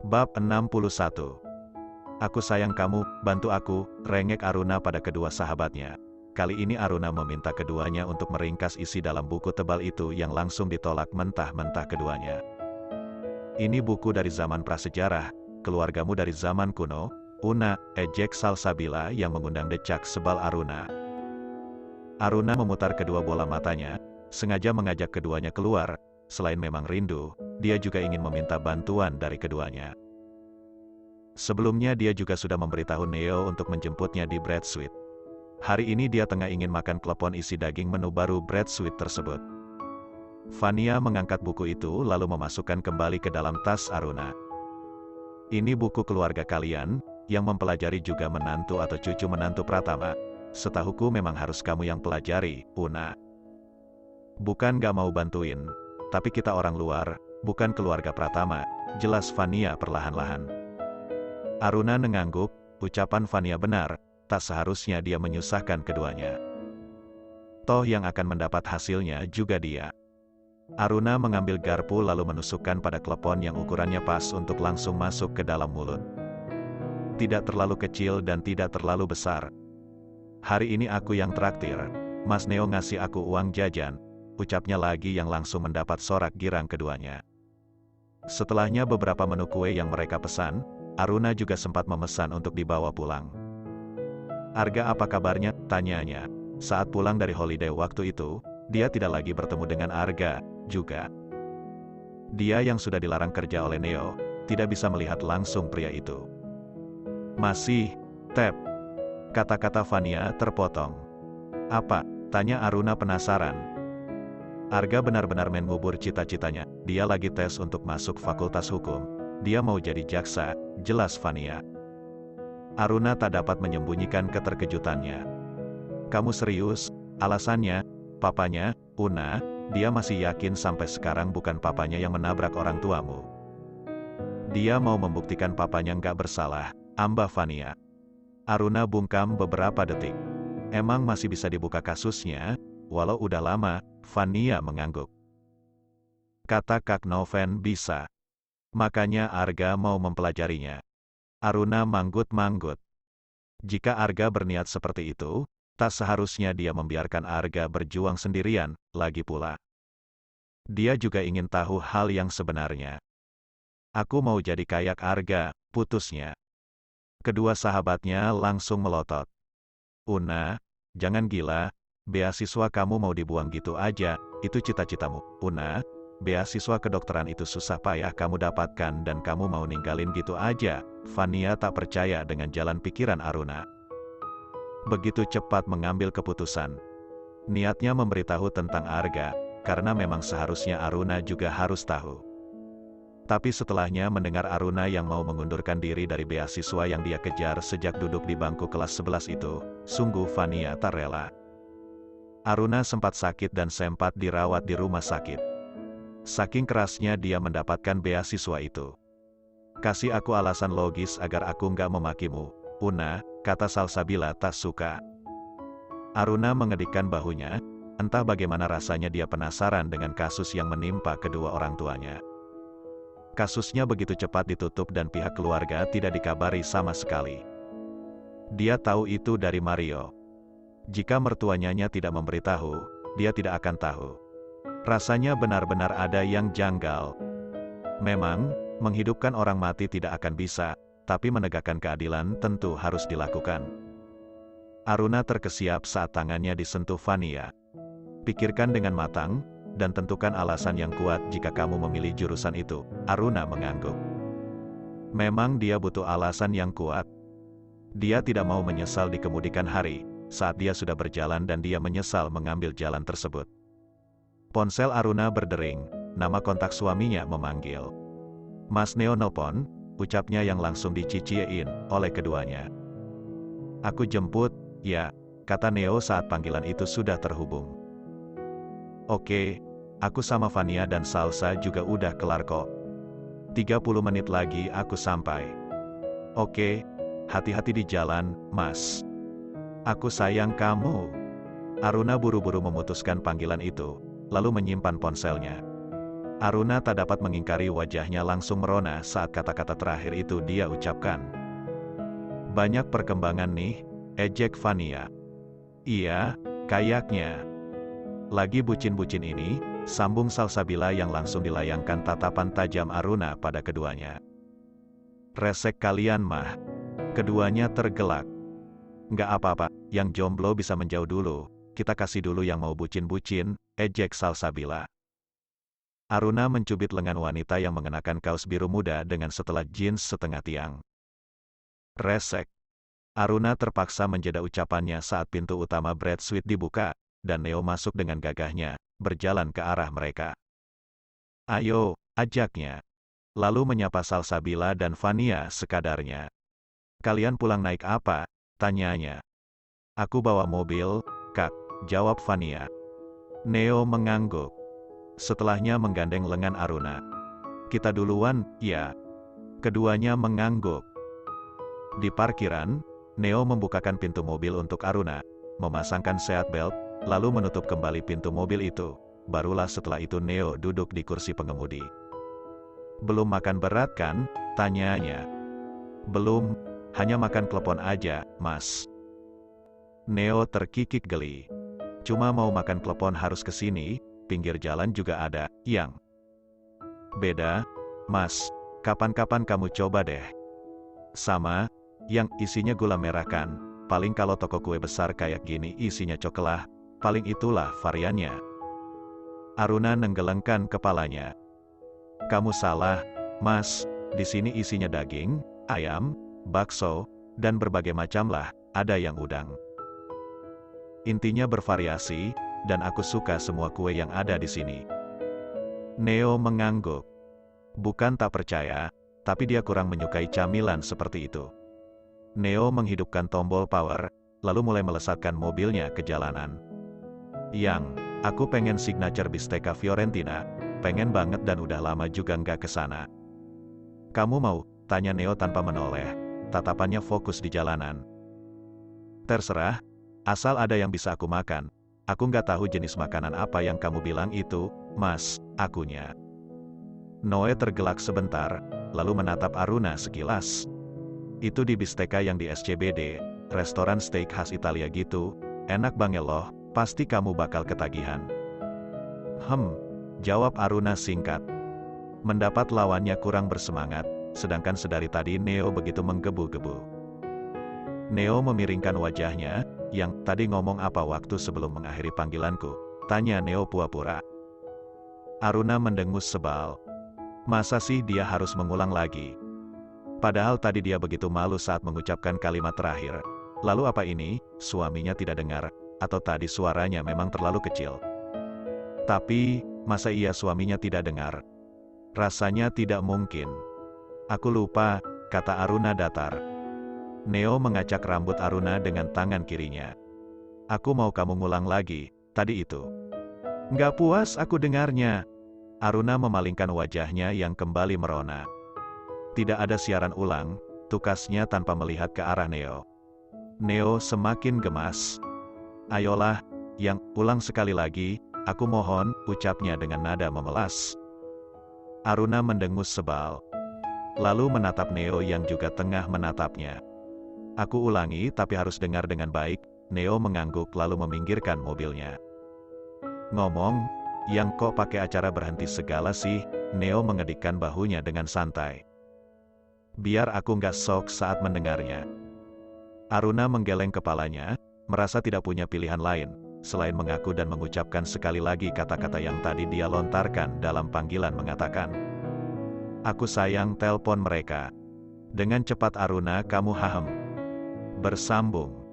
Bab 61. Aku sayang kamu, bantu aku, rengek Aruna pada kedua sahabatnya. Kali ini Aruna meminta keduanya untuk meringkas isi dalam buku tebal itu yang langsung ditolak mentah-mentah keduanya. Ini buku dari zaman prasejarah, keluargamu dari zaman kuno, Una, ejek Salsabila yang mengundang decak sebal Aruna. Aruna memutar kedua bola matanya, sengaja mengajak keduanya keluar. Selain memang rindu, dia juga ingin meminta bantuan dari keduanya. Sebelumnya dia juga sudah memberitahu Neo untuk menjemputnya di bread sweet. Hari ini dia tengah ingin makan klepon isi daging menu baru bread sweet tersebut. Vania mengangkat buku itu lalu memasukkan kembali ke dalam tas Aruna. Ini buku keluarga kalian, yang mempelajari juga menantu atau cucu menantu Pratama. Setahuku memang harus kamu yang pelajari, Una. Bukan gak mau bantuin, tapi kita orang luar, bukan keluarga Pratama, jelas Vania perlahan-lahan. Aruna mengangguk, ucapan Vania benar, tak seharusnya dia menyusahkan keduanya. Toh yang akan mendapat hasilnya juga dia. Aruna mengambil garpu lalu menusukkan pada klepon yang ukurannya pas untuk langsung masuk ke dalam mulut. Tidak terlalu kecil dan tidak terlalu besar. Hari ini aku yang traktir, Mas Neo ngasih aku uang jajan, ucapnya lagi yang langsung mendapat sorak girang keduanya. Setelahnya beberapa menu kue yang mereka pesan, Aruna juga sempat memesan untuk dibawa pulang. Arga apa kabarnya? Tanyanya. Saat pulang dari holiday waktu itu, dia tidak lagi bertemu dengan Arga, juga. Dia yang sudah dilarang kerja oleh Neo, tidak bisa melihat langsung pria itu. Masih, Tep. Kata-kata Vania terpotong. Apa? Tanya Aruna penasaran. Arga benar-benar mengubur cita-citanya, dia lagi tes untuk masuk fakultas hukum. Dia mau jadi jaksa, jelas Vania. Aruna tak dapat menyembunyikan keterkejutannya. Kamu serius? Alasannya, papanya, Una, dia masih yakin sampai sekarang bukan papanya yang menabrak orang tuamu. Dia mau membuktikan papanya nggak bersalah, ambah Vania. Aruna bungkam beberapa detik. Emang masih bisa dibuka kasusnya, walau udah lama, Vania mengangguk. Kata Kak Noven bisa. Makanya Arga mau mempelajarinya. Aruna manggut-manggut. Jika Arga berniat seperti itu, tak seharusnya dia membiarkan Arga berjuang sendirian, lagi pula. Dia juga ingin tahu hal yang sebenarnya. Aku mau jadi kayak Arga, putusnya. Kedua sahabatnya langsung melotot. Una, jangan gila, beasiswa kamu mau dibuang gitu aja, itu cita-citamu. Una, beasiswa kedokteran itu susah payah kamu dapatkan dan kamu mau ninggalin gitu aja. Vania tak percaya dengan jalan pikiran Aruna. Begitu cepat mengambil keputusan. Niatnya memberitahu tentang Arga, karena memang seharusnya Aruna juga harus tahu. Tapi setelahnya mendengar Aruna yang mau mengundurkan diri dari beasiswa yang dia kejar sejak duduk di bangku kelas 11 itu, sungguh Vania tak rela. Aruna sempat sakit dan sempat dirawat di rumah sakit. Saking kerasnya dia mendapatkan beasiswa itu. Kasih aku alasan logis agar aku nggak memakimu, Una, kata Salsabila tak suka. Aruna mengedikkan bahunya, entah bagaimana rasanya dia penasaran dengan kasus yang menimpa kedua orang tuanya. Kasusnya begitu cepat ditutup dan pihak keluarga tidak dikabari sama sekali. Dia tahu itu dari Mario. Jika mertuanya tidak memberitahu, dia tidak akan tahu. Rasanya benar-benar ada yang janggal. Memang, menghidupkan orang mati tidak akan bisa, tapi menegakkan keadilan tentu harus dilakukan. Aruna terkesiap saat tangannya disentuh Vania. Pikirkan dengan matang, dan tentukan alasan yang kuat jika kamu memilih jurusan itu, Aruna mengangguk. Memang dia butuh alasan yang kuat. Dia tidak mau menyesal di kemudian hari, saat dia sudah berjalan dan dia menyesal mengambil jalan tersebut. Ponsel Aruna berdering, nama kontak suaminya memanggil. Mas Neo nelpon, ucapnya yang langsung diciciein oleh keduanya. Aku jemput, ya, kata Neo saat panggilan itu sudah terhubung. Oke, aku sama Vania dan Salsa juga udah kelar kok. 30 menit lagi aku sampai. Oke, hati-hati di jalan, Mas. Aku sayang kamu. Aruna buru-buru memutuskan panggilan itu, lalu menyimpan ponselnya. Aruna tak dapat mengingkari wajahnya langsung merona saat kata-kata terakhir itu dia ucapkan. Banyak perkembangan nih, ejek Vania. Iya, kayaknya. Lagi bucin-bucin ini, sambung Salsabila yang langsung dilayangkan tatapan tajam Aruna pada keduanya. Resek kalian mah. Keduanya tergelak. Nggak apa-apa, yang jomblo bisa menjauh dulu, kita kasih dulu yang mau bucin-bucin, ejek Salsabila. Aruna mencubit lengan wanita yang mengenakan kaos biru muda dengan setelah jeans setengah tiang. Resek. Aruna terpaksa menjeda ucapannya saat pintu utama Bread Suite dibuka, dan Neo masuk dengan gagahnya, berjalan ke arah mereka. Ayo, ajaknya. Lalu menyapa Salsabila dan Vania sekadarnya. Kalian pulang naik apa? Tanyanya. Aku bawa mobil, Kak, jawab Vania. Neo mengangguk. Setelahnya menggandeng lengan Aruna. Kita duluan, ya. Keduanya mengangguk. Di parkiran, Neo membukakan pintu mobil untuk Aruna, memasangkan seat belt, lalu menutup kembali pintu mobil itu. Barulah setelah itu Neo duduk di kursi pengemudi. Belum makan berat kan? Tanyanya. Belum, hanya makan klepon aja, Mas. Neo terkikik geli. Cuma mau makan klepon harus ke sini, pinggir jalan juga ada, yang beda, Mas. Kapan-kapan kamu coba deh. Sama, yang isinya gula merah kan, paling kalau toko kue besar kayak gini isinya coklat, paling itulah variannya. Aruna nenggelengkan kepalanya. Kamu salah, Mas, di sini isinya daging, ayam, bakso, dan berbagai macam lah, ada yang udang. Intinya bervariasi, dan aku suka semua kue yang ada di sini. Neo mengangguk. Bukan tak percaya, tapi dia kurang menyukai camilan seperti itu. Neo menghidupkan tombol power, lalu mulai melesatkan mobilnya ke jalanan. Yang, aku pengen signature bistecca Fiorentina, pengen banget dan udah lama juga nggak kesana. Kamu mau? Tanya Neo tanpa menoleh, tatapannya fokus di jalanan. Terserah, asal ada yang bisa aku makan. Aku nggak tahu jenis makanan apa yang kamu bilang itu, Mas, akunya. Noe tergelak sebentar, lalu menatap Aruna sekilas. Itu di bistecca yang di SCBD, restoran steak khas Italia gitu, enak banget loh, pasti kamu bakal ketagihan. Jawab Aruna singkat. Mendapat lawannya kurang bersemangat, sedangkan sedari tadi Neo begitu menggebu-gebu. Neo memiringkan wajahnya, yang tadi ngomong apa waktu sebelum mengakhiri panggilanku? Tanya Neo pura-pura. Aruna mendengus sebal. Masa sih dia harus mengulang lagi? Padahal tadi dia begitu malu saat mengucapkan kalimat terakhir. Lalu apa ini, suaminya tidak dengar, atau tadi suaranya memang terlalu kecil? Tapi, masa iya suaminya tidak dengar? Rasanya tidak mungkin. Aku lupa, kata Aruna datar. Neo mengacak rambut Aruna dengan tangan kirinya. Aku mau kamu ngulang lagi, tadi itu. Nggak puas aku dengarnya. Aruna memalingkan wajahnya yang kembali merona. Tidak ada siaran ulang, tukasnya tanpa melihat ke arah Neo. Neo semakin gemas. Ayolah, yang, ulang sekali lagi, aku mohon, ucapnya dengan nada memelas. Aruna mendengus sebal. Lalu menatap Neo yang juga tengah menatapnya. Aku ulangi tapi harus dengar dengan baik, Neo mengangguk lalu meminggirkan mobilnya. Ngomong, yang kok pakai acara berhenti segala sih, Neo mengedikkan bahunya dengan santai. Biar aku nggak shock saat mendengarnya. Aruna menggeleng kepalanya, merasa tidak punya pilihan lain, selain mengaku dan mengucapkan sekali lagi kata-kata yang tadi dia lontarkan dalam panggilan mengatakan. Aku sayang, telpon mereka. Dengan cepat Aruna kamu hahem. Bersambung.